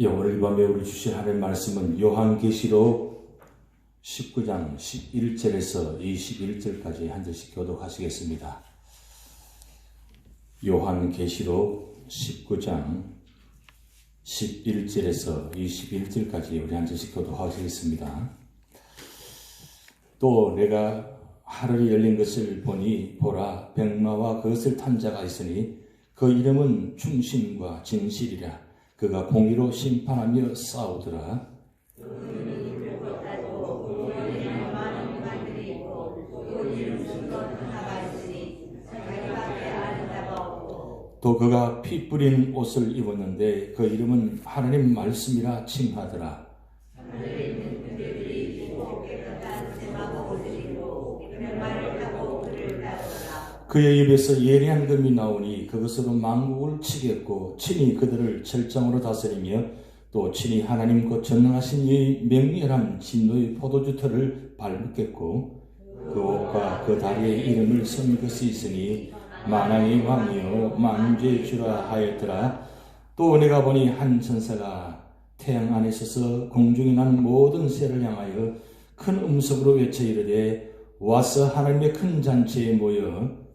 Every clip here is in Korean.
오늘 이 밤에 우리 주신 하나님의 말씀은 요한계시록 19장 11절에서 21절까지 한 절씩 교독하시겠습니다. 요한계시록 19장 11절에서 21절까지 우리 한 절씩 교독하시겠습니다. 또 내가 하늘이 열린 것을 보니 보라 백마와 그것을 탄 자가 있으니 그 이름은 충신과 진실이라. 그가 공의로 심판하며 싸우더라. 또 그가 피 뿌린 옷을 입었는데 그 이름은 하나님 말씀이라 칭하더라. 그의 입에서 예리한 금이 나오니 그것으로 만국을 치겠고 친히 그들을 철장으로 다스리며 또 친히 하나님 곧 전능하신 이 맹렬한 진노의 포도주 틀을 밟겠고 그 옷과 그 다리에 이름을 쓴 것이 있으니 만왕의 왕이요 만주의 주라 하였더라. 또 내가 보니 한 천사가 태양 안에 서서 공중에 난 모든 새를 향하여 큰 음성으로 외쳐 이르되 와서 하나님의 큰 잔치에 모여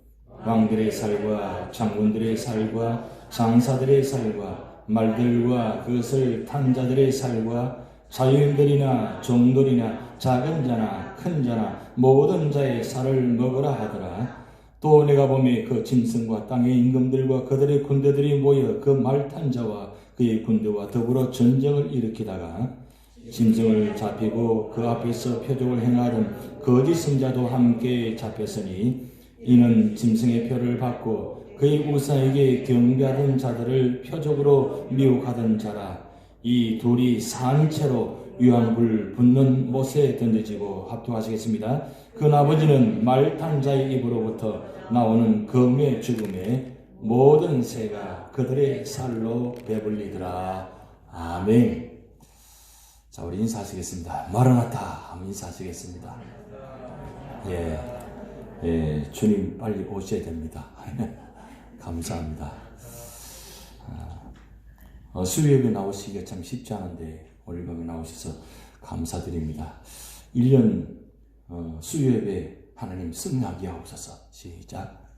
왕들의 살과 장군들의 살과 장사들의 살과 말들과 그것을 탄 자들의 살과 자유인들이나 종들이나 작은 자나 큰 자나 모든 자의 살을 먹으라 하더라. 또 내가 보매 그 짐승과 땅의 임금들과 그들의 군대들이 모여 그 말 탄 자와 그의 군대와 더불어 전쟁을 일으키다가 짐승을 잡히고 그 앞에서 표적을 행하던 거짓 선자도 함께 잡혔으니 이는 짐승의 표를 받고 그의 우상에게 경배하던 자들을 표적으로 미혹하던 자라. 이 둘이 산채로 유황불 붙는 못에 던져지고 합독하시겠습니다. 그 아버지는 말 탄 자의 입으로부터 나오는 검의 죽음에 모든 새가 그들의 살로 배불리더라. 아멘. 자, 우리 인사하시겠습니다. 마라나타 한번 인사하시겠습니다. 주님 빨리 오셔야 됩니다. 감사합니다. 수요예배 나오시기가 참 쉽지 않은데 오늘 밤에 나오셔서 감사드립니다. 1년 수요예배 하나님 승리하게 하옵소서. 시작.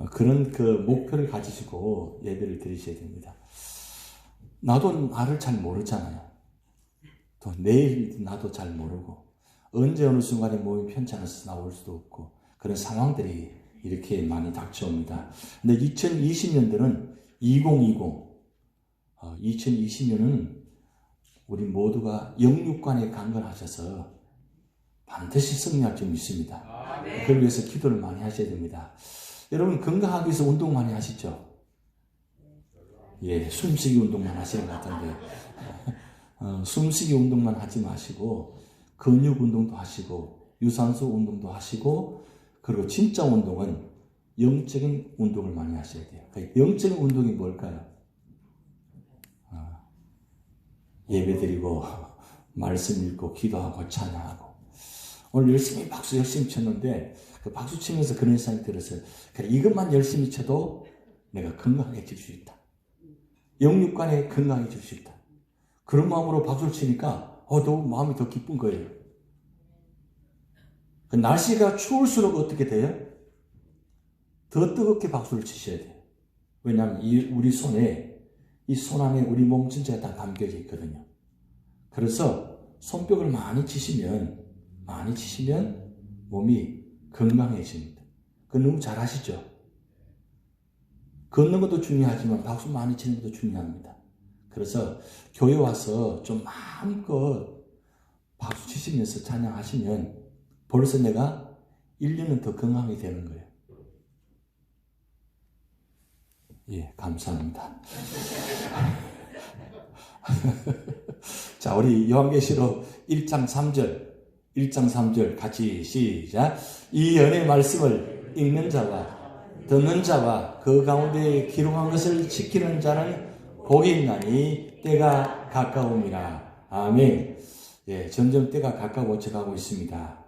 그런 그 목표를 가지시고 예배를 드리셔야 됩니다. 나도 나를 잘 모르잖아요. 또 내일 나도 잘 모르고 언제 어느 순간에 몸이 편찮아서 나올 수도 없고 그런 상황들이 이렇게 많이 닥쳐옵니다. 근데 2020년도는 2020년은 우리 모두가 영육간에 강건하셔서 반드시 승리할 줄 믿습니다. 그걸 위해서 기도를 많이 하셔야 됩니다. 여러분 건강하기 위해서 운동 많이 하시죠? 숨쉬기 운동만 하시는 것 같은데 숨쉬기 운동만 하지 마시고 근육 운동도 하시고 유산소 운동도 하시고 그리고 진짜 운동은 영적인 운동을 많이 하셔야 돼요. 그러니까 영적인 운동이 뭘까요? 예배드리고 말씀 읽고 기도하고 찬양하고 오늘 열심히 박수 열심히 쳤는데 그 박수 치면서 그런 생각이 들었어요. 그래, 이것만 열심히 쳐도 내가 건강해질 수 있다. 영육간에 건강해질 수 있다. 그런 마음으로 박수를 치니까 너무 마음이 더 기쁜 거예요. 그 날씨가 추울수록 어떻게 돼요? 더 뜨겁게 박수를 치셔야 돼요. 왜냐하면 우리 손에 이 손 안에 우리 몸 전체가 다 담겨져 있거든요. 그래서 손뼉을 많이 치시면 몸이 건강해집니다. 그거 너무 잘 아시죠? 걷는 것도 중요하지만 박수 많이 치는 것도 중요합니다. 그래서 교회 와서 좀 마음껏 박수 치시면서 찬양하시면 벌써 내가 1년은 더 건강하게 되는 거예요. 감사합니다. 자, 우리 요한계시록 1장 3절 같이 시작. 이 연의 말씀을 읽는 자와 듣는 자와 그 가운데 기록한 것을 지키는 자는 복이 있나니 때가 가까움이라. 아멘. 점점 때가 가까워져 가고 있습니다.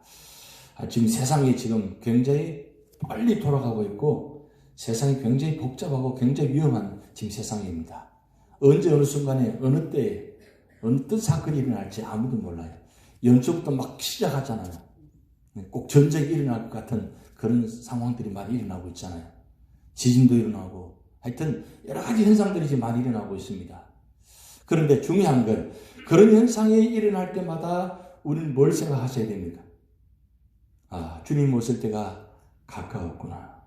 지금 세상이 지금 굉장히 빨리 돌아가고 있고 세상이 굉장히 복잡하고 굉장히 위험한 지금 세상입니다. 언제 어느 순간에 어느 때에 어떤 사건이 일어날지 아무도 몰라요. 연초부터 막 시작하잖아요. 꼭 전쟁이 일어날 것 같은 그런 상황들이 많이 일어나고 있잖아요. 지진도 일어나고 하여튼 여러 가지 현상들이 지금 많이 일어나고 있습니다. 그런데 중요한 건 그런 현상이 일어날 때마다 우리는 뭘 생각하셔야 됩니까? 아, 주님 오실 때가 가까웠구나.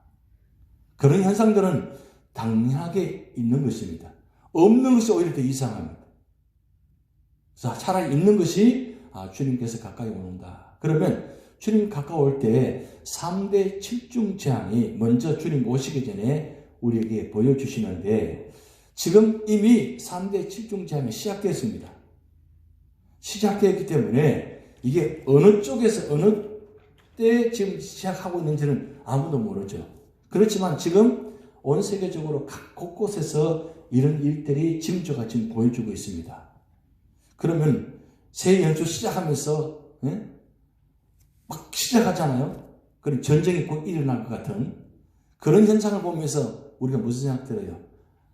그런 현상들은 당연하게 있는 것입니다. 없는 것이 오히려 더 이상합니다. 자, 차라리 있는 것이 주님께서 가까이 오는다. 그러면 주님 가까울 때 3대 7중 재앙이 먼저 주님 오시기 전에 우리에게 보여주시는데 지금 이미 3대 7중 재앙이 시작됐습니다. 시작됐기 때문에 이게 어느 쪽에서 어느 때 지금 시작하고 있는지는 아무도 모르죠. 그렇지만 지금 온 세계적으로 각 곳곳에서 이런 일들이 징조가 지금 보여주고 있습니다. 그러면 새 연초 시작하면서 막 시작하잖아요. 그럼 전쟁이 곧 일어날 것 같은 그런 현상을 보면서 우리가 무슨 생각 들어요?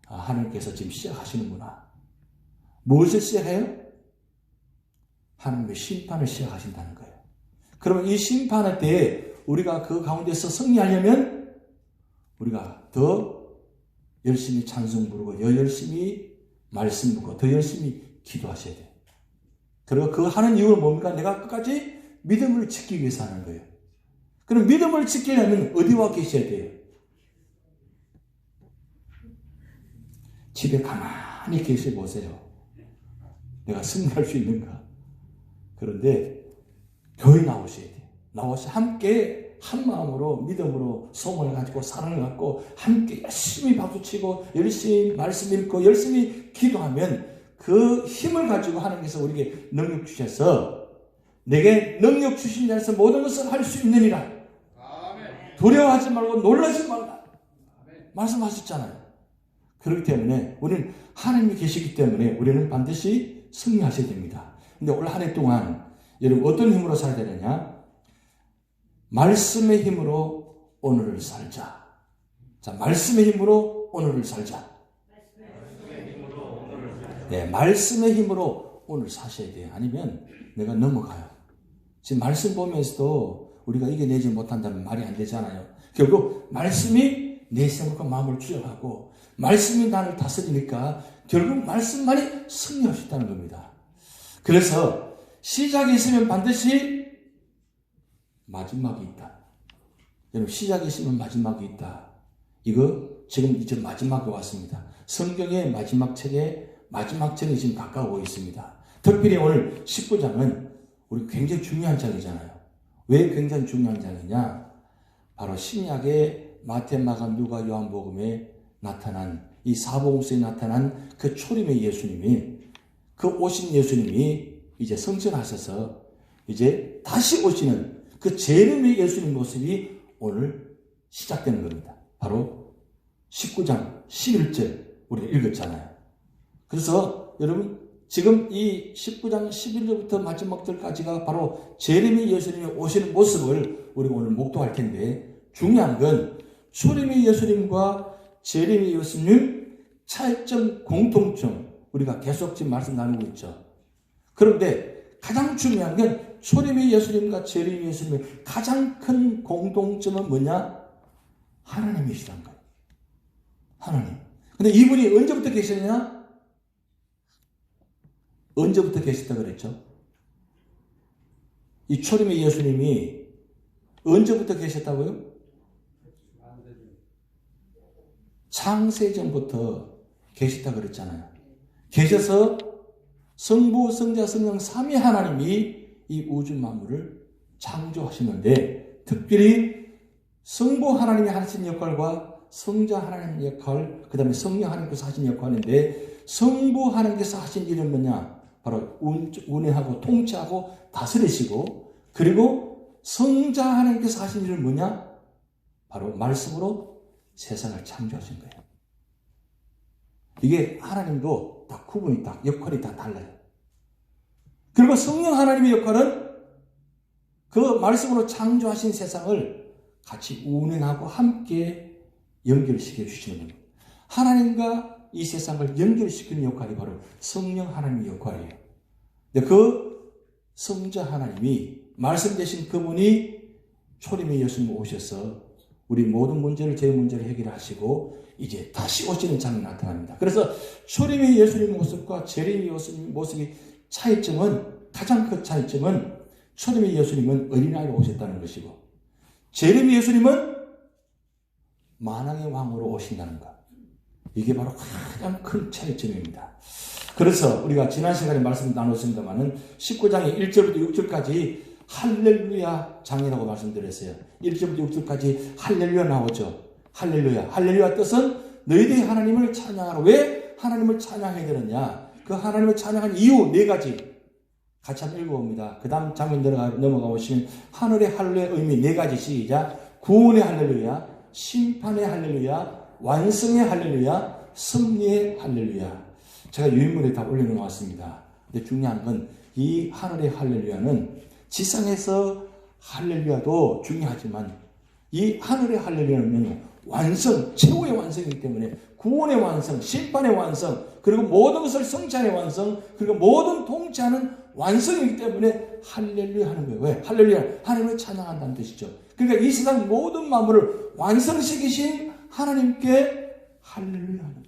아, 하나님께서 지금 시작하시는구나. 무엇을 시작해요? 하나님의 심판을 시작하신다는 거예요. 그러면 이 심판할 때 우리가 그 가운데서 승리하려면 우리가 더 열심히 찬송 부르고 더 열심히 말씀 부르고 더 열심히 기도하셔야 돼요. 그리고 그 하는 이유는 뭡니까? 내가 끝까지 믿음을 지키기 위해서 하는 거예요. 그럼 믿음을 지키려면 어디 와 계셔야 돼요? 집에 가만히 계셔 보세요. 내가 승리할 수 있는가? 그런데 교회 나오셔야 돼요. 나와서 함께 한 마음으로 믿음으로 소원을 가지고 사랑을 갖고 함께 열심히 박수치고 열심히 말씀 읽고 열심히 기도하면 그 힘을 가지고 하나님께서 우리에게 능력 주셔서 내게 능력 주신 자에서 모든 것을 할 수 있느니라. 아멘. 두려워하지 말고 놀라지 말라. 아멘. 말씀하셨잖아요. 그렇기 때문에 우리는 하나님이 계시기 때문에 우리는 반드시 승리하셔야 됩니다. 근데 올 한 해 동안 여러분 어떤 힘으로 살아야 되느냐? 말씀의 힘으로 오늘을 살자. 자, 말씀의 힘으로 오늘을 살자. 네, 말씀의 힘으로 오늘 사셔야 돼요. 아니면 내가 넘어가요. 지금 말씀 보면서도 우리가 이겨내지 못한다면 말이 안 되잖아요. 결국 말씀이 내 생각과 마음을 주장하고 말씀이 나를 다스리니까 결국 말씀만이 승리할 수 있다는 겁니다. 그래서 시작이 있으면 반드시 마지막이 있다. 여러분 시작이 있으면 마지막이 있다. 이거 지금 이제 마지막에 왔습니다. 성경의 마지막 책에 마지막 장이 지금 가까워 있습니다. 특별히 오늘 19장은 우리 굉장히 중요한 장이잖아요. 왜 굉장히 중요한 장이냐? 바로 신약의 마태, 마가, 누가, 요한복음에 나타난 이 사복음서에 나타난 그 초림의 예수님이 그 오신 예수님이 이제 성천하셔서 이제 다시 오시는 그 재림의 예수님 모습이 오늘 시작되는 겁니다. 바로 19장 11절 우리가 읽었잖아요. 그래서 여러분 지금 이 19장 11절부터 마지막 절까지가 바로 재림의 예수님이 오시는 모습을 우리가 오늘 목도할 텐데 중요한 건 초림의 예수님과 재림의 예수님 차이점 공통점 우리가 계속 지금 말씀 나누고 있죠. 그런데 가장 중요한 건 초림의 예수님과 재림의 예수님의 가장 큰 공통점은 뭐냐? 하나님이시란 거예요. 하나님. 근데 이분이 언제부터 계셨냐? 언제부터 계셨다 그랬죠? 이 초림의 예수님이 언제부터 계셨다고요? 창세전부터 계셨다 그랬잖아요. 계셔서 성부, 성자, 성령 삼위 하나님이 이 우주 만물을 창조하시는데 특별히 성부 하나님이 하신 역할과 성자 하나님의 역할, 그 다음에 성령 하나님께서 하신 역할인데 성부 하나님께서 하신 일은 뭐냐? 바로 운행하고 통치하고 다스리시고 그리고 성자 하나님께서 하신 일은 뭐냐? 바로 말씀으로 세상을 창조하신 거예요. 이게 하나님도 다 구분이 다 역할이 다 달라요. 그리고 성령 하나님의 역할은 그 말씀으로 창조하신 세상을 같이 운행하고 함께 연결시켜 주시는 겁니다. 하나님과 이 세상을 연결시키는 역할이 바로 성령 하나님의 역할이에요. 근데 그 성자 하나님이 말씀 되신 그분이 초림의 예수님 오셔서 우리 모든 문제를, 제 문제를 해결하시고 이제 다시 오시는 장면이 나타납니다. 그래서 초림의 예수님 모습과 재림의 예수님 모습의 차이점은, 가장 큰 차이점은 초림의 예수님은 어린아이로 오셨다는 것이고 재림의 예수님은 만왕의 왕으로 오신다는 것. 이게 바로 가장 큰 차이점입니다. 그래서 우리가 지난 시간에 말씀 나눴습니다만은 19장의 1절부터 6절까지 할렐루야 장이라고 말씀드렸어요. 1절부터 6절까지 할렐루야 나오죠. 할렐루야. 할렐루야 뜻은 너희들이 하나님을 찬양하라. 왜 하나님을 찬양해야 되느냐? 그 하나님을 찬양한 이유 4가지. 같이 한번 읽어봅니다. 그 다음 장면 넘어가 보시면 하늘의 할렐루야 의미 4가지 시작. 구원의 할렐루야, 심판의 할렐루야, 완성의 할렐루야, 승리의 할렐루야. 제가 유인물에 다 올려놓았습니다. 근데 중요한 건 이 하늘의 할렐루야는 지상에서 할렐루야도 중요하지만 이 하늘의 할렐루야는 완성, 최후의 완성이기 때문에 구원의 완성, 심판의 완성, 그리고 모든 것을 성취하는 완성, 그리고 모든 통치하는 완성이기 때문에 할렐루야 하는 거예요. 왜? 할렐루야, 하나님을 찬양한다는 뜻이죠. 그러니까 이 세상 모든 만물을 완성시키신 하나님께 할렐루야 하는 거예요.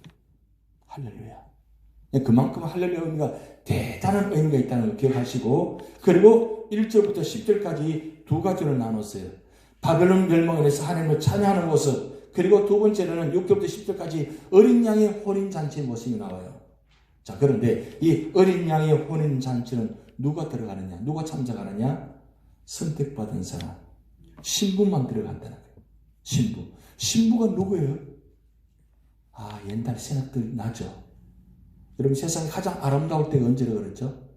할렐루야. 그만큼 할렐루야 의미가 대단한 의미가 있다는 걸 기억하시고, 그리고 1절부터 10절까지 2가지로 나눴어요. 바벨론 멸망을 해서 하나님을 찬양하는 모습, 그리고 두 번째로는 6절부터 10절까지 어린 양의 혼인잔치의 모습이 나와요. 자, 그런데 이 어린 양의 혼인잔치는 누가 들어가느냐? 누가 참석하느냐? 선택받은 사람. 신부만 들어간다는 거예요. 신부. 신부가 누구예요? 아, 옛날 생각들 나죠? 여러분, 세상에 가장 아름다울 때가 언제라 그랬죠?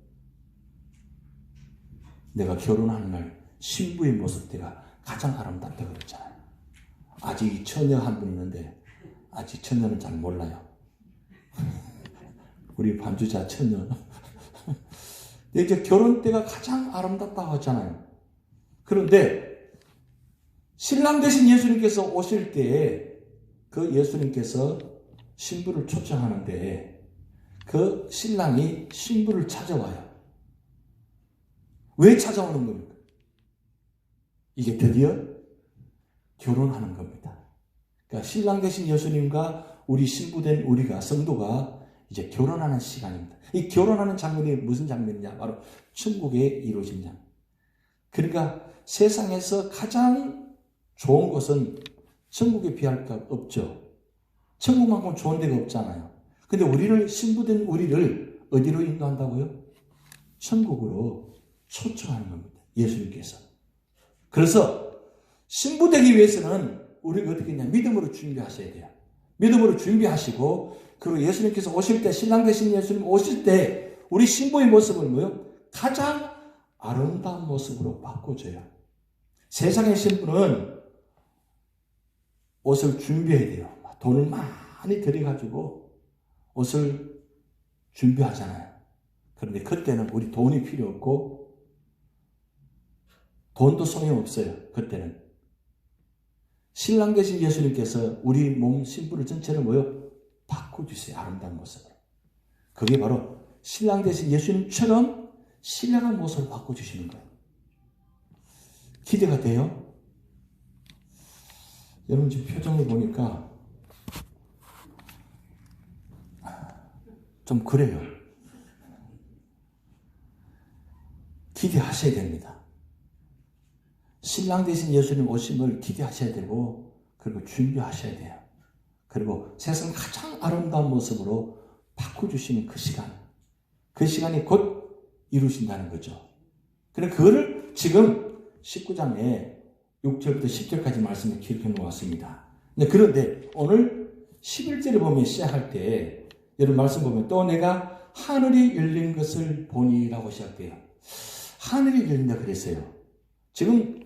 내가 결혼하는 날 신부의 모습때가 가장 아름답다 그랬잖아요. 아직 처녀 한 분 있는데 아직 처녀는 잘 몰라요. 우리 반주자 처녀. 근데 이제 결혼 때가 가장 아름답다고 하잖아요. 그런데 신랑 되신 예수님께서 오실 때에 그 예수님께서 신부를 초청하는데 그 신랑이 신부를 찾아와요. 왜 찾아오는 겁니까? 이게 드디어 결혼하는 겁니다. 그러니까 신랑 되신 예수님과 우리 신부된 우리가, 성도가 이제 결혼하는 시간입니다. 이 결혼하는 장면이 무슨 장면이냐? 바로 천국에 이루어진 장면. 그러니까 세상에서 가장 좋은 것은 천국에 비할 것 없죠. 천국만큼 좋은 데가 없잖아요. 근데 우리를, 신부된 우리를 어디로 인도한다고요? 천국으로 초청하는 겁니다. 예수님께서. 그래서 신부되기 위해서는 우리가 어떻게 했냐? 믿음으로 준비하셔야 돼요. 믿음으로 준비하시고, 그리고 예수님께서 오실 때, 신랑 되신 예수님 오실 때 우리 신부의 모습을 뭐요? 가장 아름다운 모습으로 바꿔줘요. 세상의 신부는 옷을 준비해야 돼요. 돈을 많이 들여가지고 옷을 준비하잖아요. 그런데 그때는 우리 돈이 필요 없고 돈도 소용없어요. 그때는 신랑 되신 예수님께서 우리 몸 신부를 전체를 뭐요? 바꿔주세요. 아름다운 모습으로. 그게 바로 신랑 되신 예수님처럼 신령한 모습을 바꿔주시는 거예요. 기대가 돼요? 여러분 지금 표정을 보니까 좀 그래요. 기대하셔야 됩니다. 신랑 되신 예수님 오심을 기대하셔야 되고, 그리고 준비하셔야 돼요. 그리고 세상 가장 아름다운 모습으로 바꿔주시는 그 시간, 그 시간이 곧 이루신다는 거죠. 그런데 그거를 지금 19장에 6절부터 10절까지 말씀을 기록해 놓았습니다. 그런데 오늘 11절에 보면 시작할 때 여러분 말씀 보면 또 내가 하늘이 열린 것을 보니라고 시작돼요. 하늘이 열린다 그랬어요. 지금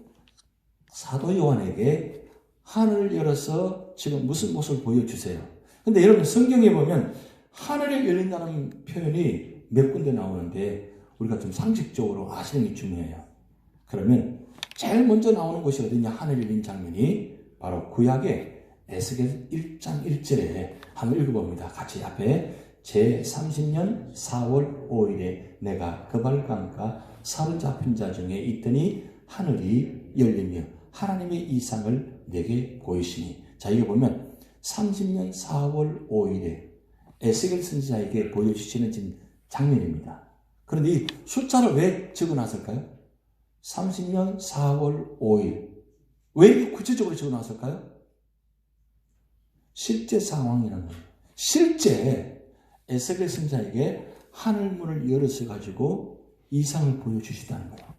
사도 요한에게 하늘을 열어서 지금 무슨 모습을 보여주세요. 근데 여러분 성경에 보면 하늘이 열린다는 표현이 몇 군데 나오는데 우리가 좀 상식적으로 아시는 게 중요해요. 그러면 제일 먼저 나오는 곳이 어디냐? 하늘이 열린 장면이 바로 구약의 에스겔 1장 1절에 한번 읽어봅니다. 같이 앞에 제30년 4월 5일에 내가 그발강가 사로잡힌 자 중에 있더니 하늘이 열리며 하나님의 이상을 내게 보이시니. 자, 이거 보면 30년 4월 5일에 에스겔 선지자에게 보여주시는 지금 장면입니다. 그런데 이 숫자를 왜 적어놨을까요? 30년 4월 5일. 왜 이렇게 구체적으로 적어놨을까요? 실제 상황이라는 거예요. 실제 에스겔 선지자에게 하늘문을 열어서 이상을 보여주시다는 거예요.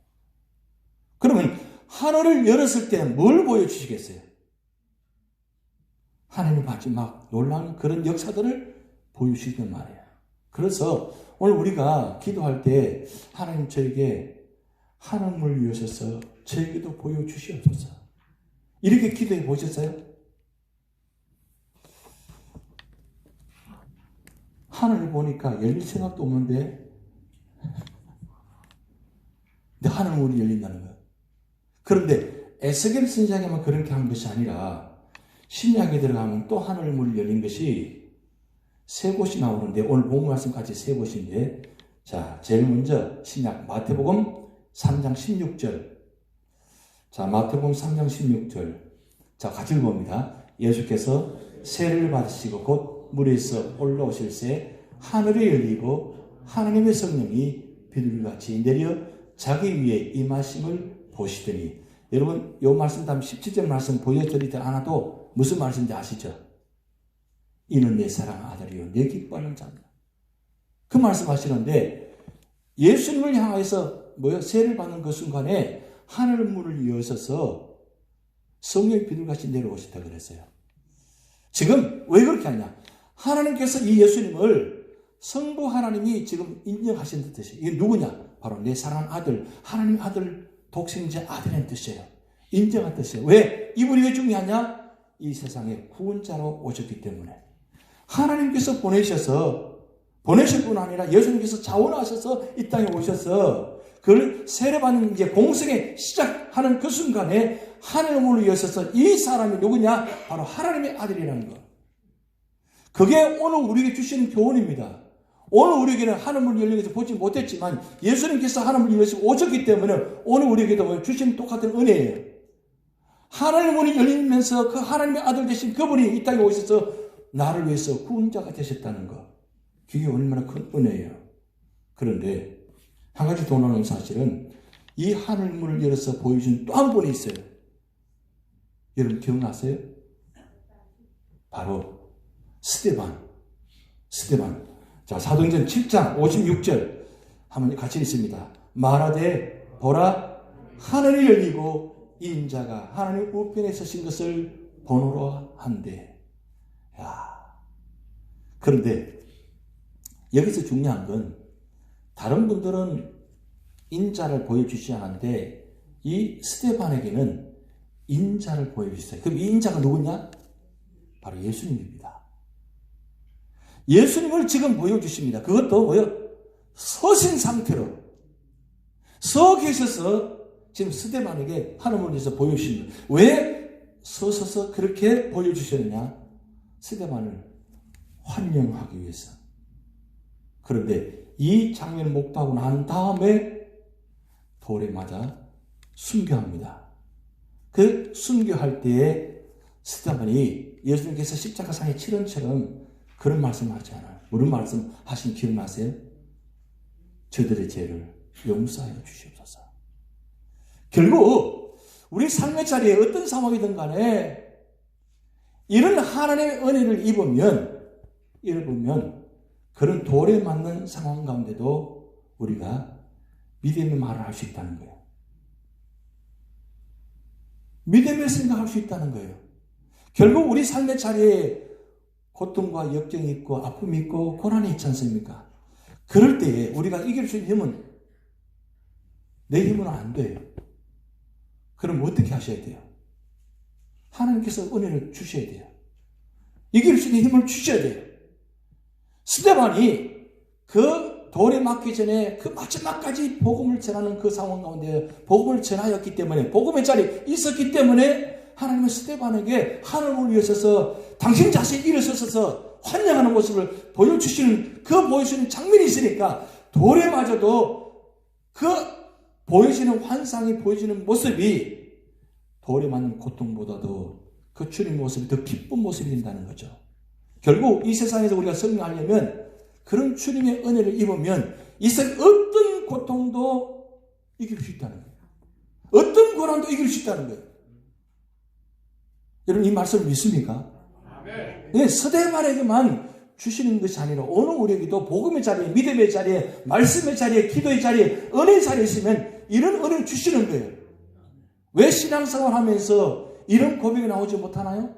그러면 하늘을 열었을 때 뭘 보여주시겠어요? 하나님의 마지막 놀라운 그런 역사들을 보여주시단 말이에요. 그래서 오늘 우리가 기도할 때 하나님 저에게 하늘문을 여셔서 저에게도 보여주시옵소서. 이렇게 기도해 보셨어요? 하늘을 보니까 열릴 생각도 없는데 하늘문이 열린다는 거예요. 그런데 에스겔 선지자에게만 그렇게 한 것이 아니라 신약에 들어가면 또 하늘문이 열린 것이 세 곳이 나오는데 오늘 본문 말씀까지 세 곳인데, 자, 제일 먼저 신약 마태복음 3장 16절. 자, 마태복음 3장 16절. 자, 같이 읽어봅니다. 예수께서 세례를 받으시고 곧 물에서 올라오실 새 하늘이 열리고 하나님의 성령이 비둘기같이 내려 자기 위에 임하심을 보시더니. 여러분, 이 말씀 다음 17절 말씀 보여드리지 않아도 무슨 말씀인지 아시죠? 이는 내 사랑하는 아들이요 내 기뻐하는 자입니다. 그 말씀 하시는데 예수님을 향해서 세례를 받는 그 순간에 하늘문을 여셔서 성령의 비둘기같이 내려오시다 그랬어요. 지금 왜 그렇게 하냐? 하나님께서 이 예수님을 성부 하나님이 지금 인정하신 뜻이에요. 이게 누구냐? 바로 내 사랑하는 아들, 하나님 아들, 독생자 아들의 뜻이에요. 인정한 뜻이에요. 왜? 이분이 왜 중요하냐? 이 세상에 구원자로 오셨기 때문에. 하나님께서 보내실 뿐 아니라 예수님께서 자원하셔서 이 땅에 오셔서 그걸 세례받는 이제 공생에 시작하는 그 순간에 하늘문을 여셔서 이 사람이 누구냐? 바로 하나님의 아들이라는 것. 그게 오늘 우리에게 주시는 교훈입니다. 오늘 우리에게는 하늘문이 열린 것을 보지 못했지만 예수님께서 하늘문을 열시고 오셨기 때문에 오늘 우리에게도 주시는 똑같은 은혜예요. 하늘문이 열리면서 그 하나님의 아들 되신 그분이 이 땅에 오셔서 나를 위해서 구원자가 되셨다는 것. 그게 얼마나 큰 은혜예요. 그런데 한 가지 더 놀라운 사실은 이 하늘문을 열어서 보여준 또 한 분이 있어요. 여러분 기억나세요? 바로 스데반. 자, 사도행전 7장 56절 한번 같이 읽습니다. 말하되 보라 하늘이 열리고 인자가 하나님 우편에 서신 것을 보노라 한대. 그런데 여기서 중요한 건 다른 분들은 인자를 보여주시지 않았는데 이 스데반에게는 인자를 보여주셨어요. 그럼 이 인자가 누구냐? 바로 예수님입니다. 예수님을 지금 보여주십니다. 그것도 서신 상태로 서 계셔서 지금 스데반에게 하늘문을 위해서 보여주십니다. 왜 서서서 그렇게 보여주셨느냐? 스데반을 환영하기 위해서. 그런데 이 장면을 목도하고 난 다음에 돌에 맞아 순교합니다. 그 순교할 때에 스데반이 예수님께서 십자가상의 치른처럼 그런 말씀하지 않아요. 무슨 말씀 하신 기억나세요? 저들의 죄를 용서하여 주시옵소서. 결국 우리 삶의 자리에 어떤 상황이든 간에 이런 하나님의 은혜를 입으면 그런 돌에 맞는 상황 가운데도 우리가 믿음의 말을 할 수 있다는 거예요. 믿음의 생각할 수 있다는 거예요. 결국 우리 삶의 자리에 고통과 역경이 있고 아픔이 있고 고난이 있지 않습니까? 그럴 때에 우리가 이길 수 있는 힘은 내 힘은 안 돼요. 그럼 어떻게 하셔야 돼요? 하나님께서 은혜를 주셔야 돼요. 이길 수 있는 힘을 주셔야 돼요. 스데반이 그 돌에 맞기 전에 그 마지막까지 복음을 전하는 그 상황 가운데 복음을 전하였기 때문에 복음의 자리에 있었기 때문에 하나님은 스데반에게 하늘을 위해서 당신 자신이 일어서서 환영하는 모습을 보여주시는 그 보여주시는 장면이 있으니까 돌에마저도 그 보여지는 환상이 보여지는 모습이 돌에 맞는 고통보다도 그 주님 모습이 더 기쁜 모습이 된다는 거죠. 결국 이 세상에서 우리가 승리하려면 그런 주님의 은혜를 입으면 이 세상 어떤 고통도 이길 수 있다는 거예요. 어떤 고난도 이길 수 있다는 거예요. 여러분 이 말씀을 믿습니까? 네, 스데반에게만 주시는 것이 아니라 오늘 우리에게도 복음의 자리에, 믿음의 자리에, 말씀의 자리에, 기도의 자리에, 은혜의 자리에 있으면 이런 은혜를 주시는 거예요. 왜 신앙생활 하면서 이런 고백이 나오지 못하나요?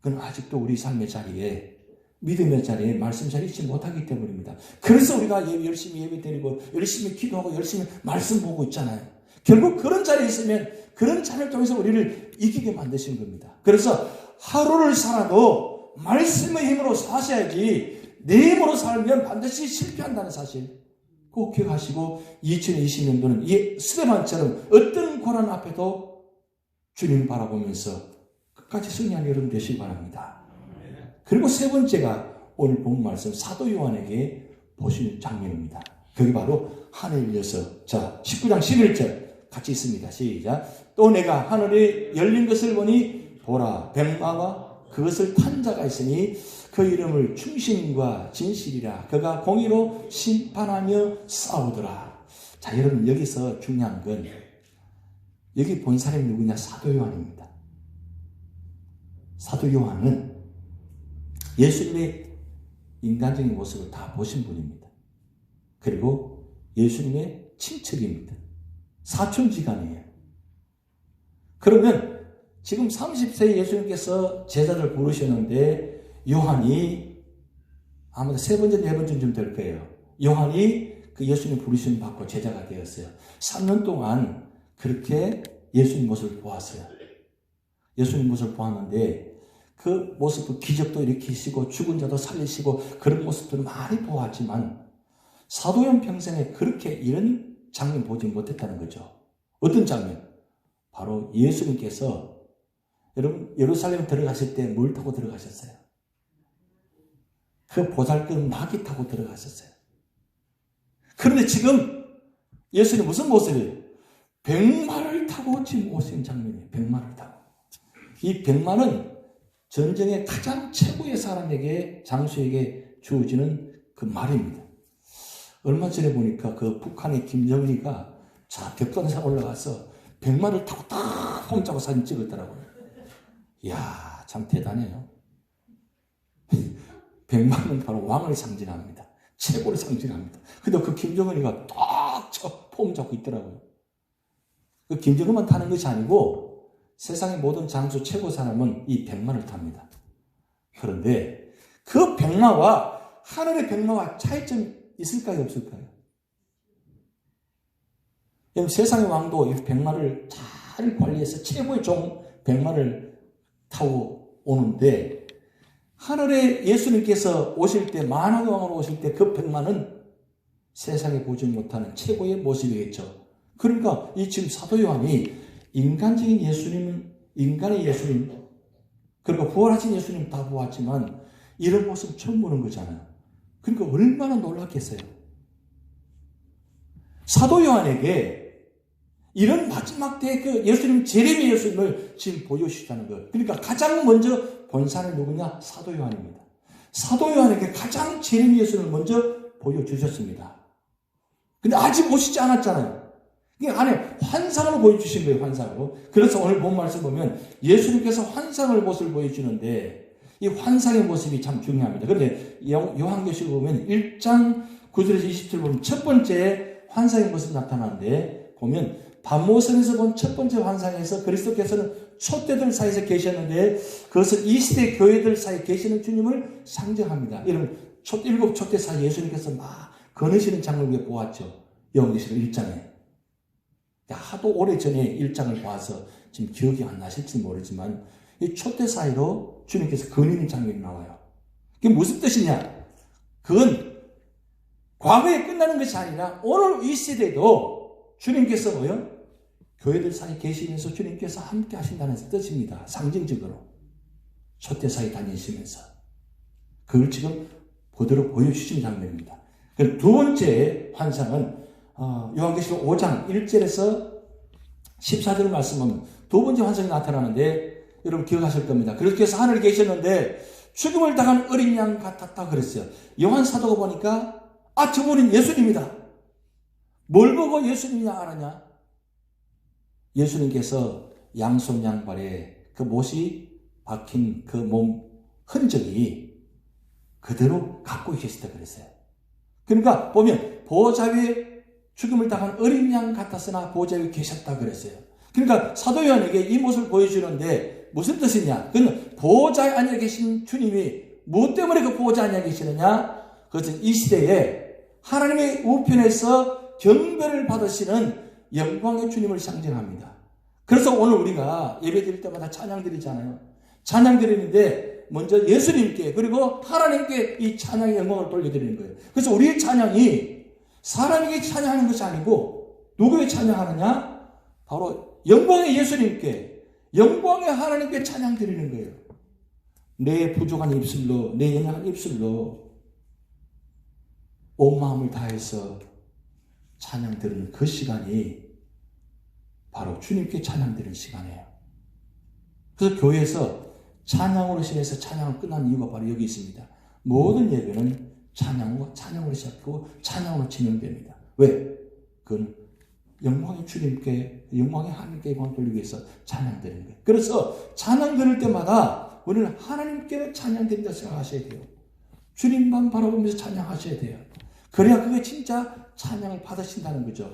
그건 아직도 우리 삶의 자리에, 믿음의 자리에, 말씀 자리에 있지 못하기 때문입니다. 그래서 우리가 열심히 예배 드리고 열심히 기도하고 열심히 말씀 보고 있잖아요. 결국 그런 자리에 있으면 그런 자리를 통해서 우리를 이기게 만드신 겁니다. 그래서 하루를 살아도 말씀의 힘으로 사셔야지 내 힘으로 살면 반드시 실패한다는 사실 꼭 기억하시고 2020년도는 이 스데반처럼 어떤 고난 앞에도 주님을 바라보면서 끝까지 승리하는 여러분 되시기 바랍니다. 그리고 세 번째가 오늘 본 말씀 사도 요한에게 보시는 장면입니다. 그게 바로 하늘을 여서 자 19장 11절 같이 있습니다. 시작. 또 내가 하늘에 열린 것을 보니 보라 백마와 그것을 탄 자가 있으니 그 이름을 충신과 진실이라 그가 공의로 심판하며 싸우더라. 자 여러분 여기서 중요한 건 여기 본 사람이 누구냐? 사도 요한입니다. 사도 요한은 예수님의 인간적인 모습을 다 보신 분입니다. 그리고 예수님의 친척입니다. 사촌지간이에요. 그러면 지금 30세 예수님께서 제자를 부르셨는데 요한이 아마도 세 번째, 네 번째쯤 될 거예요. 요한이 그 예수님 부르심 받고 제자가 되었어요. 3년 동안 그렇게 예수님 모습을 보았어요. 예수님 모습을 보았는데 그 모습도 기적도 일으키시고 죽은 자도 살리시고 그런 모습들을 많이 보았지만 사도 요한 평생에 그렇게 이런 장면 보지 못했다는 거죠. 어떤 장면? 바로 예수님께서 여러분 예루살렘 들어가실 때 뭘 타고 들어가셨어요? 그 보잘것 나귀 타고 들어가셨어요. 그런데 지금 예수님 무슨 모습이에요? 백마를 타고 지금 오신 장면이에요. 백마를 타고. 이 백마는 전쟁의 가장 최고의 사람에게 장수에게 주어지는 그 말입니다. 얼마 전에 보니까 그 북한의 김정일이가 자 벽돌산 올라가서 백마를 타고 딱 혼자고 사진 찍었더라고요. 이야 참 대단해요. 백마는 바로 왕을 상징합니다. 최고를 상징합니다. 근데 그 김정은이가 딱 저 폼 잡고 있더라고요. 그 김정은만 타는 것이 아니고 세상의 모든 장수 최고 사람은 이 백마를 탑니다. 그런데 그 백마와 하늘의 백마와 차이점이 있을까요? 없을까요? 세상의 왕도 이 백마를 잘 관리해서 최고의 종 백마를 타고 오는데 하늘에 예수님께서 오실 때 만왕의 왕으로 오실 때 그 백마는 세상에 보지 못하는 최고의 모습이겠죠. 그러니까 이 지금 사도 요한이 인간적인 예수님은 인간의 예수님 그리고 부활하신 예수님 다 보았지만 이런 모습 처음 보는 거잖아요. 그러니까 얼마나 놀랐겠어요. 사도 요한에게 이런 마지막 때의 그 예수님 재림의 예수님을 지금 보여주시다는 거예요. 그러니까 가장 먼저 본 사람이 누구냐? 사도 요한입니다. 사도 요한에게 가장 재림의 예수님을 먼저 보여주셨습니다. 근데 아직 오시지 않았잖아요. 그 안에 환상을 보여주신 거예요. 환상으로. 그래서 오늘 본 말씀 보면 예수님께서 환상을 모습을 보여주는데 이 환상의 모습이 참 중요합니다. 그런데 요한계시록 보면 1장 9절에서 20절 보면 첫 번째 환상의 모습이 나타나는데 보면 밤모선에서 본 첫 번째 환상에서 그리스도께서는 촛대들 사이에서 계셨는데 그것은 이 시대 교회들 사이에 계시는 주님을 상징합니다. 이런 일곱 촛대 사이 예수님께서 막 거느시는 장면을 우리가 보았죠. 요한계시록 1장에. 하도 오래전에 1장을 봐서 지금 기억이 안 나실지 모르지만 이 촛대 사이로 주님께서 거느리는 장면이 나와요. 그게 무슨 뜻이냐? 그건 과거에 끝나는 것이 아니라 오늘 이 시대도 주님께서 뭐요? 교회들 사이에 계시면서 주님께서 함께 하신다는 뜻입니다. 상징적으로. 초대사에 다니시면서. 그걸 지금 그대로 보여주신 장면입니다. 두 번째 환상은 요한계시록 5장 1절에서 14절 말씀은 두 번째 환상이 나타나는데 여러분 기억하실 겁니다. 그렇게 해서 하늘에 계셨는데 죽음을 당한 어린 양 같았다 그랬어요. 요한 사도가 보니까 저분은 예수님이다. 뭘 보고 예수님이냐 알았냐? 예수님께서 양손 양발에 그 못이 박힌 그 몸 흔적이 그대로 갖고 계시다 그랬어요. 그러니까 보면 보호자 위에 죽음을 당한 어린 양 같았으나 보호자 위에 계셨다 그랬어요. 그러니까 사도 요한에게 이 모습을 보여주는데 무슨 뜻이냐? 그건 보호자 안에 계신 주님이 무엇 때문에 그 보호자 안에 계시느냐? 그것은 이 시대에 하나님의 우편에서 경배를 받으시는 영광의 주님을 상징합니다. 그래서 오늘 우리가 예배 드릴 때마다 찬양 드리잖아요. 찬양 드리는데 먼저 예수님께 그리고 하나님께 이 찬양의 영광을 돌려드리는 거예요. 그래서 우리의 찬양이 사람에게 찬양하는 것이 아니고 누구에게 찬양하느냐? 바로 영광의 예수님께, 영광의 하나님께 찬양 드리는 거예요. 내 부족한 입술로, 내 연약한 입술로 온 마음을 다해서 찬양 드리는 그 시간이 바로 주님께 찬양 드리는 시간이에요. 그래서 교회에서 찬양으로 시작해서 찬양을 끝난 이유가 바로 여기 있습니다. 모든 예배는 찬양으로 시작하고 찬양으로 진행됩니다. 왜? 그건 영광의 주님께, 영광의 하나님께 영광을 돌리기 위해서 찬양 드리는 거예요. 그래서 찬양 드릴 때마다 우리는 하나님께 찬양 드린다 생각하셔야 돼요. 주님만 바라보면서 찬양하셔야 돼요. 그래야 그게 진짜 찬양을 받으신다는 거죠.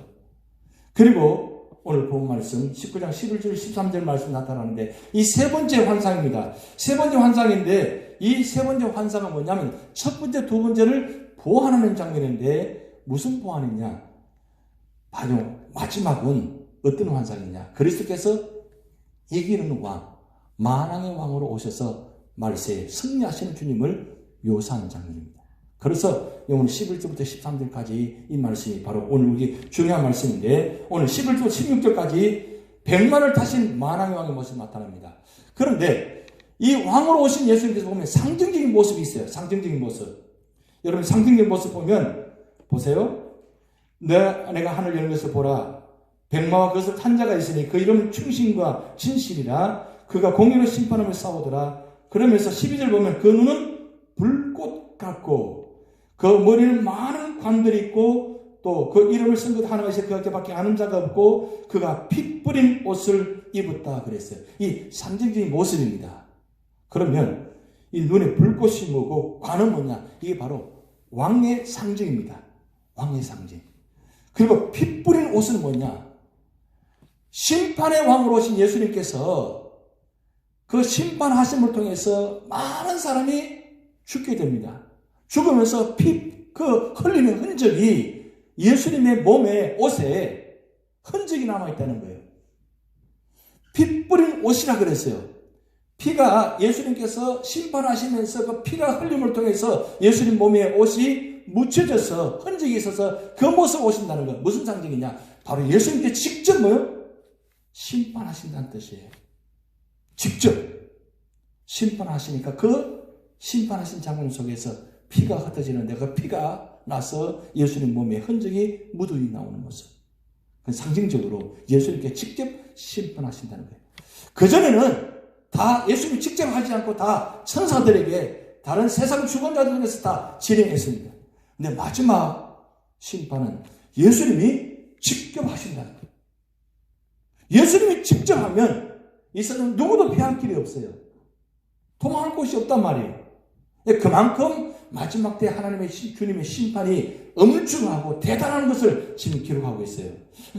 그리고 오늘 본 말씀 19장 11절 13절 말씀 나타나는데 이 세 번째 환상입니다. 세 번째 환상인데 이 세 번째 환상은 뭐냐면 첫 번째, 두 번째를 보완하는 장면인데 무슨 보완이냐? 바로 마지막은 어떤 환상이냐? 그리스도께서 이기는 왕, 만왕의 왕으로 오셔서 말세에 승리하시는 주님을 묘사하는 장면입니다. 그래서 오늘 11절부터 13절까지 이 말씀이 바로 오늘 우리 중요한 말씀인데 오늘 11절부터 16절까지 100만을 타신 만왕의 왕의 모습이 나타납니다. 그런데 이 왕으로 오신 예수님께서 보면 상징적인 모습이 있어요. 상징적인 모습. 여러분 상징적인 모습 보면 보세요. 내가 하늘 여는 것을 보라. 백마와 그것을 탄 자가 있으니 그 이름은 충신과 진실이라. 그가 공의로 심판하며 싸우더라. 그러면서 12절 보면 그 눈은 불꽃 같고 그 머리는 많은 관들이 있고 또 그 이름을 쓴 것 하나가 있어 그밖에 아는 자가 없고 그가 피 뿌린 옷을 입었다 그랬어요. 이 상징적인 모습입니다. 그러면 이 눈에 불꽃이 뭐고 관은 뭐냐? 이게 바로 왕의 상징입니다. 왕의 상징. 그리고 피 뿌린 옷은 뭐냐? 심판의 왕으로 오신 예수님께서 그 심판하심을 통해서 많은 사람이 죽게 됩니다. 죽으면서 그 흘리는 흔적이 예수님의 몸에, 옷에 흔적이 남아있다는 거예요. 피 뿌린 옷이라 그랬어요. 피가 예수님께서 심판하시면서 그 피가 흘림을 통해서 예수님 몸에 옷이 묻혀져서 흔적이 있어서 그 모습을 오신다는 거. 무슨 상징이냐? 바로 예수님께 직접 뭐요? 심판하신다는 뜻이에요. 직접 심판하시니까 그 심판하신 장면 속에서 피가 흩어지는데 그 피가 나서 예수님 몸에 흔적이 묻어이 나오는 모습. 상징적으로 예수님께 직접 심판하신다는 거예요. 그전에는 다 예수님이 직접 하지 않고 다 천사들에게 다른 세상 주권자들에게서 다 진행했습니다. 근데 마지막 심판은 예수님이 직접 하신다는 거예요. 예수님이 직접 하면 이 세상 누구도 피할 길이 없어요. 도망할 곳이 없단 말이에요. 그만큼 마지막 때 하나님의 주님의 심판이 엄중하고 대단한 것을 지금 기록하고 있어요.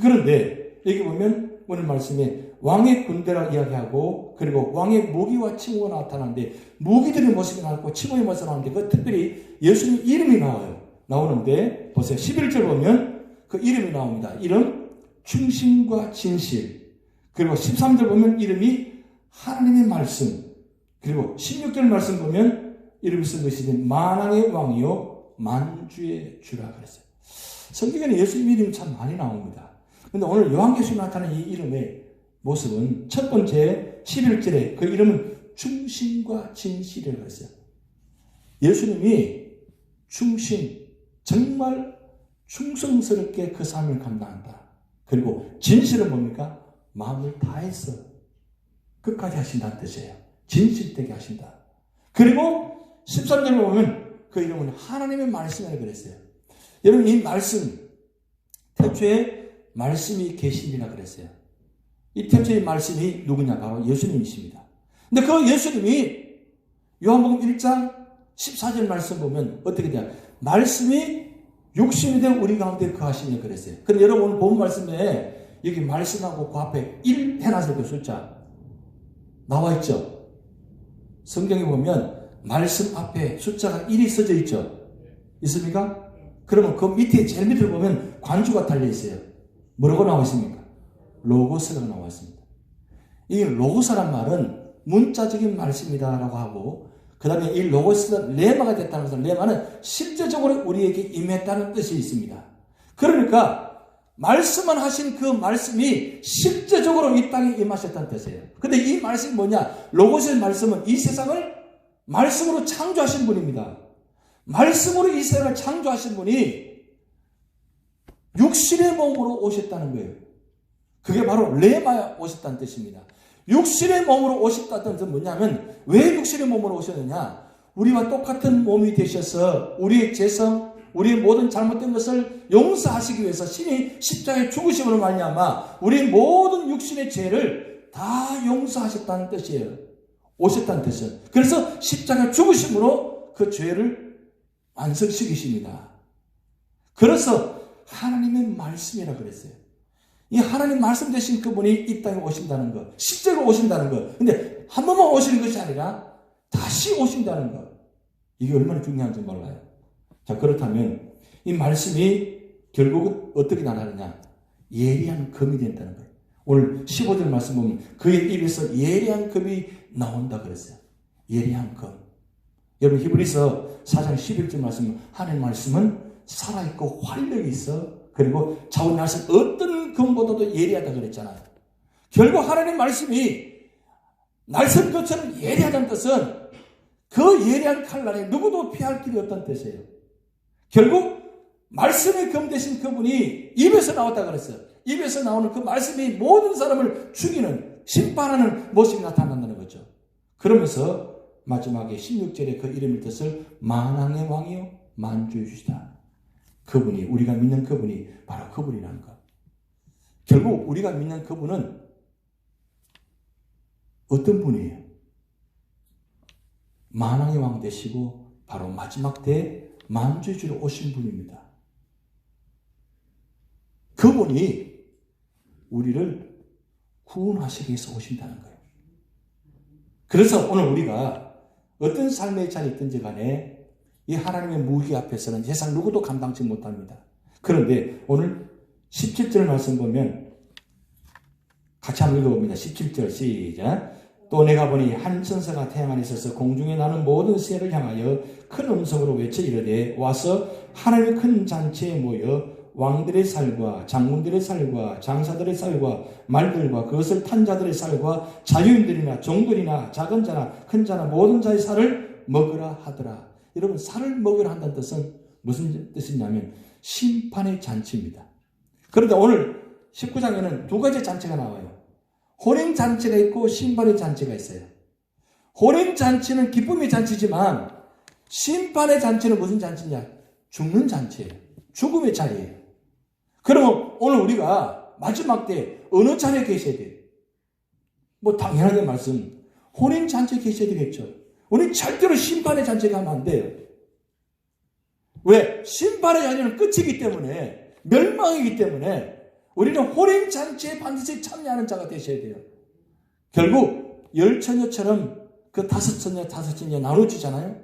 그런데 여기 보면 오늘 말씀에 왕의 군대라 이야기하고 그리고 왕의 무기와 칭호가 나타나는데 무기들의 모습이 나왔고 칭호의 모습이 나오는데 그 특별히 예수님 이름이 나오는데 보세요. 11절 보면 그 이름이 나옵니다. 이름 충신과 진실. 그리고 13절 보면 이름이 하나님의 말씀. 그리고 16절 말씀 보면 이름을 쓴 것이 만왕의 왕이요 만주의 주라 그랬어요. 성경에는 예수님 이름이 참 많이 나옵니다. 근데 오늘 요한계시록에 나타난 이 이름의 모습은 첫 번째 11절에 그 이름은 충신과 진실이라고 했어요. 예수님이 충신, 정말 충성스럽게 그 삶을 감당한다. 그리고 진실은 뭡니까? 마음을 다해서 끝까지 하신다는 뜻이에요. 진실되게 하신다. 그리고 13절에 보면 그 이름은 하나님의 말씀이라고 그랬어요. 여러분 이 말씀, 태초에 말씀이 계시니라 그랬어요. 이 태초의 말씀이 누구냐? 바로 예수님이십니다. 근데 그 예수님이 요한복음 1장 14절 말씀 보면 어떻게 돼요? 말씀이 육신이 된 우리 가운데 거하시니 그랬어요. 근데 여러분 오늘 본 말씀에 여기 말씀하고 그 앞에 1 해놨을 때 숫자 나와 있죠? 성경에 보면 말씀 앞에 숫자가 1이 써져 있죠? 있습니까? 그러면 그 밑에 제일 밑을 보면 관주가 달려 있어요. 뭐라고 나와 있습니까? 로고스라고 나와 있습니다. 이 로고스란 말은 문자적인 말씀이다라고 하고 그 다음에 이 로고스가 레마가 됐다는 것은 레마는 실제적으로 우리에게 임했다는 뜻이 있습니다. 그러니까 말씀만 하신 그 말씀이 실제적으로 이 땅에 임하셨다는 뜻이에요. 근데 이 말씀이 뭐냐? 로고스의 말씀은 이 세상을 말씀으로 창조하신 분입니다. 말씀으로 이 세상을 창조하신 분이 육신의 몸으로 오셨다는 거예요. 그게 바로 레마에 오셨다는 뜻입니다. 육신의 몸으로 오셨다는 뜻은 뭐냐면 왜 육신의 몸으로 오셨느냐? 우리와 똑같은 몸이 되셔서 우리의 죄성, 우리의 모든 잘못된 것을 용서하시기 위해서 신이 십자가에 죽으심으로 말미암아 우리의 모든 육신의 죄를 다 용서하셨다는 뜻이에요. 오셨다는 뜻이에요. 그래서 십자가 죽으심으로 그 죄를 완성시키십니다. 그래서 하나님의 말씀이라 그랬어요. 이 하나님 말씀 되신 그분이 이 땅에 오신다는 것, 실제로 오신다는 것. 근데 한 번만 오시는 것이 아니라 다시 오신다는 것. 이게 얼마나 중요한지 몰라요. 자, 그렇다면 이 말씀이 결국 어떻게 나타나느냐? 예리한 검이 된다는 거예요. 오늘 15절 말씀 보면 그의 입에서 예리한 검이 나온다 그랬어요. 예리한 검. 여러분 히브리서 4장 11절 말씀, 하나님의 말씀은 살아있고 활력이 있어. 그리고 자원 말씀 어떤 검보다도 예리하다 그랬잖아요. 결국 하나님 말씀이 날선검처럼 예리하다는 뜻은 그 예리한 칼날에 누구도 피할 길이 없다는 뜻이에요. 결국 말씀의 검 되신 그분이 입에서 나왔다 그랬어요. 입에서 나오는 그 말씀이 모든 사람을 죽이는, 심판하는 모습이 나타난다는 거죠. 그러면서 마지막에 16절에 그 이름의 뜻을 만왕의 왕이요 만주의 주시다. 그분이, 우리가 믿는 그분이 바로 그분이라는 것. 결국 우리가 믿는 그분은 어떤 분이에요? 만왕의 왕 되시고 바로 마지막 때에 만주의 주로 오신 분입니다. 그분이 우리를 구원하시기 위해서 오신다는 거예요. 그래서 오늘 우리가 어떤 삶의 자리에 있든지 간에 이 하나님의 무기 앞에서는 세상 누구도 감당치 못합니다. 그런데 오늘 17절 말씀 보면 같이 한번 읽어봅니다. 17절 시작. 또 내가 보니 한 천사가 태양 안에 있어서 공중에 나는 모든 새를 향하여 큰 음성으로 외쳐 이르되 와서 하나님의 큰 잔치에 모여 왕들의 살과 장군들의 살과 장사들의 살과 말들과 그것을 탄 자들의 살과 자유인들이나 종들이나 작은 자나 큰 자나 모든 자의 살을 먹으라 하더라. 여러분 살을 먹으라 한다는 뜻은 무슨 뜻이냐면 심판의 잔치입니다. 그런데 오늘 19장에는 두 가지 잔치가 나와요. 혼인잔치가 있고 심판의 잔치가 있어요. 혼인잔치는 기쁨의 잔치지만 심판의 잔치는 무슨 잔치냐? 죽는 잔치예요. 죽음의 자리예요. 그러면 오늘 우리가 마지막 때 어느 자리에 계셔야 돼요? 뭐 당연하게 말씀, 혼인잔치에 계셔야 되겠죠. 우리 절대로 심판의 잔치에 가면 안 돼요. 왜? 심판의 자리는 끝이기 때문에, 멸망이기 때문에 우리는 혼인잔치에 반드시 참여하는 자가 되셔야 돼요. 결국 열처녀처럼 그 다섯 처녀 나눠지잖아요.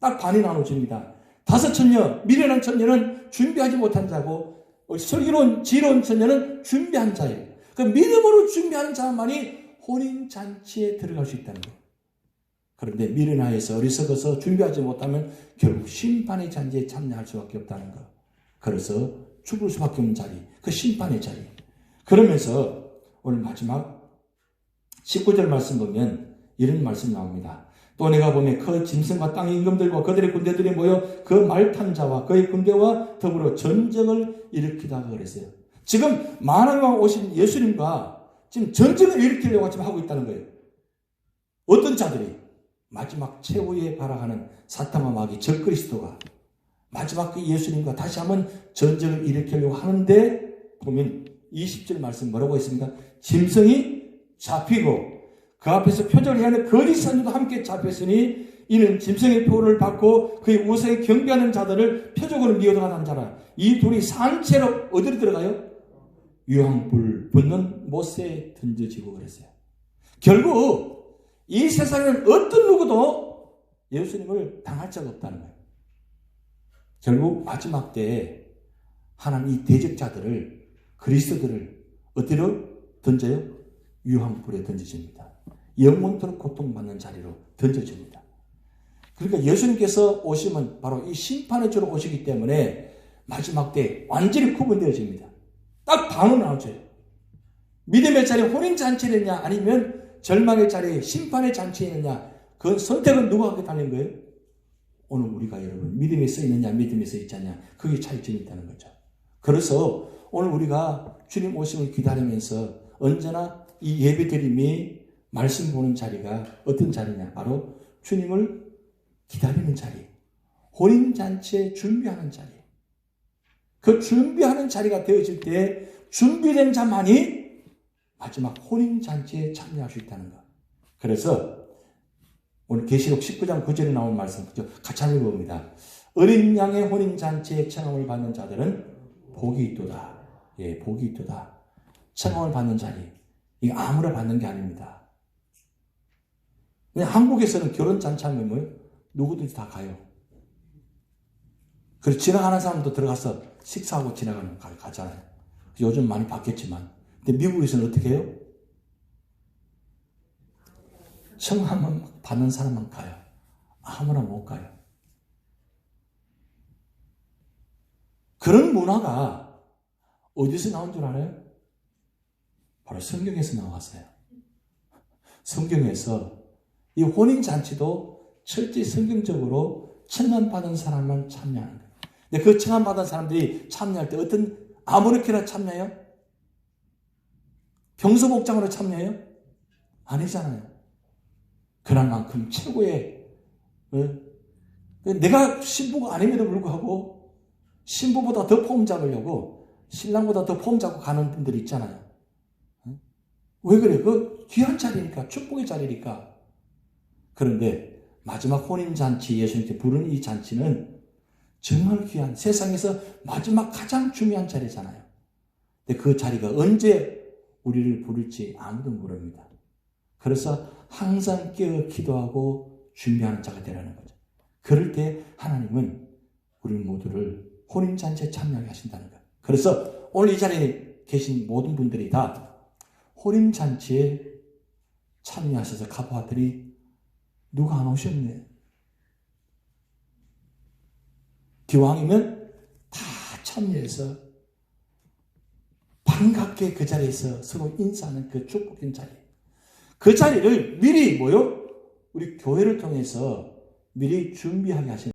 딱 반이 나눠집니다. 다섯 처녀, 미련한 처녀는 준비하지 못한 자고 슬기로운 지혜로운 처녀는 준비한 자예요. 그 믿음으로 준비하는 자만이 혼인잔치에 들어갈 수 있다는 거예요. 그런데 미련하여서 어리석어서 준비하지 못하면 결국 심판의 잔치에 참여할 수밖에 없다는 거. 그래서 죽을 수밖에 없는 자리, 그 심판의 자리. 그러면서 오늘 마지막 19절 말씀 보면 이런 말씀 나옵니다. 또 내가 보면 그 짐승과 땅의 임금들과 그들의 군대들이 모여 그 말탄 자와 그의 군대와 더불어 전쟁을 일으키다가 그랬어요. 지금 만왕의 왕 오신 예수님과 지금 전쟁을 일으키려고 지금 하고 있다는 거예요. 어떤 자들이 마지막 최후에 발악하는 사탄과 마귀 적그리스도가 마지막 그 예수님과 다시 한번 전쟁을 일으키려고 하는데 보면 20절 말씀 뭐라고 했습니까? 짐승이 잡히고 그 앞에서 표적을 해야 하는 거짓 선지도 함께 잡혔으니 이는 짐승의 표를 받고 그의 우상에 경배하는 자들을 표적으로 미워하는 자라. 이 둘이 산채로 어디로 들어가요? 유황불 붙는 못새에 던져지고 그랬어요. 결국 이 세상에는 어떤 누구도 예수님을 당할 자가 없다는 거예요. 결국 마지막 때에 하나님 이 대적자들을 그리스도들을 어디로 던져요? 유황불에 던져집니다. 영원토록 고통받는 자리로 던져집니다. 그러니까 예수님께서 오시면 바로 이 심판의 주로 오시기 때문에 마지막 때 완전히 구분되어집니다. 딱 반은 나오죠. 믿음의 자리에 혼인잔치느냐 아니면 절망의 자리에 심판의 잔치느냐 그 선택은 누가 하게 달린 거예요? 오늘 우리가 여러분 믿음에 써 있느냐 믿음에 써 있지 않냐 그게 차이점이 있다는 거죠. 그래서 오늘 우리가 주님 오심을 기다리면서 언제나 이 예배드림이 말씀 보는 자리가 어떤 자리냐 바로 주님을 기다리는 자리 혼인잔치에 준비하는 자리 그 준비하는 자리가 되어질 때 준비된 자만이 마지막 혼인잔치에 참여할 수 있다는 것. 그래서 오늘 계시록 19장 9절에 나온 말씀 같이 한번 읽어봅니다. 어린 양의 혼인잔치에 청함을 받는 자들은 복이 있도다. 예, 복이 있도다. 청함을 받는 자리 이거 아무나 받는 게 아닙니다. 그냥 한국에서는 결혼잔치 하면 뭐예요? 누구든지 다 가요. 그래서 지나가는 사람도 들어가서 식사하고 가잖아요. 요즘 많이 바뀌었지만. 근데 미국에서는 어떻게 해요? 청함을 받는 사람만 가요. 아무나 못 가요. 그런 문화가 어디서 나온 줄 알아요? 바로 성경에서 나왔어요. 성경에서 이 혼인잔치도 철저히 성경적으로 청함받은 사람만 참여하는 거예요. 근데 그 청함받은 사람들이 참여할 때 아무렇게나 참여해요? 평소 복장으로 참여해요? 아니잖아요. 그럴 만큼 최고의 내가 신부가 아님에도 불구하고 신부보다 더 폼 잡으려고 신랑보다 더 폼 잡고 가는 분들이 있잖아요. 왜 그래? 그 귀한 자리니까 축복의 자리니까. 그런데 마지막 혼인잔치 예수님께 부르는 이 잔치는 정말 귀한 세상에서 마지막 가장 중요한 자리잖아요. 근데 그 자리가 언제 우리를 부를지 아무도 모릅니다. 그래서 항상 깨어 기도하고 준비하는 자가 되라는 거죠. 그럴 때 하나님은 우리 모두를 혼인잔치에 참여하게 하신다는 거예요. 그래서 오늘 이 자리에 계신 모든 분들이 다 혼인잔치에 참여하셔서 가보았더니 누가 안 오셨네. 기왕이면 다 참여해서 반갑게 그 자리에서 서로 인사하는 그 축복된 자리. 그 자리를 미리 우리 교회를 통해서 미리 준비하게 하시는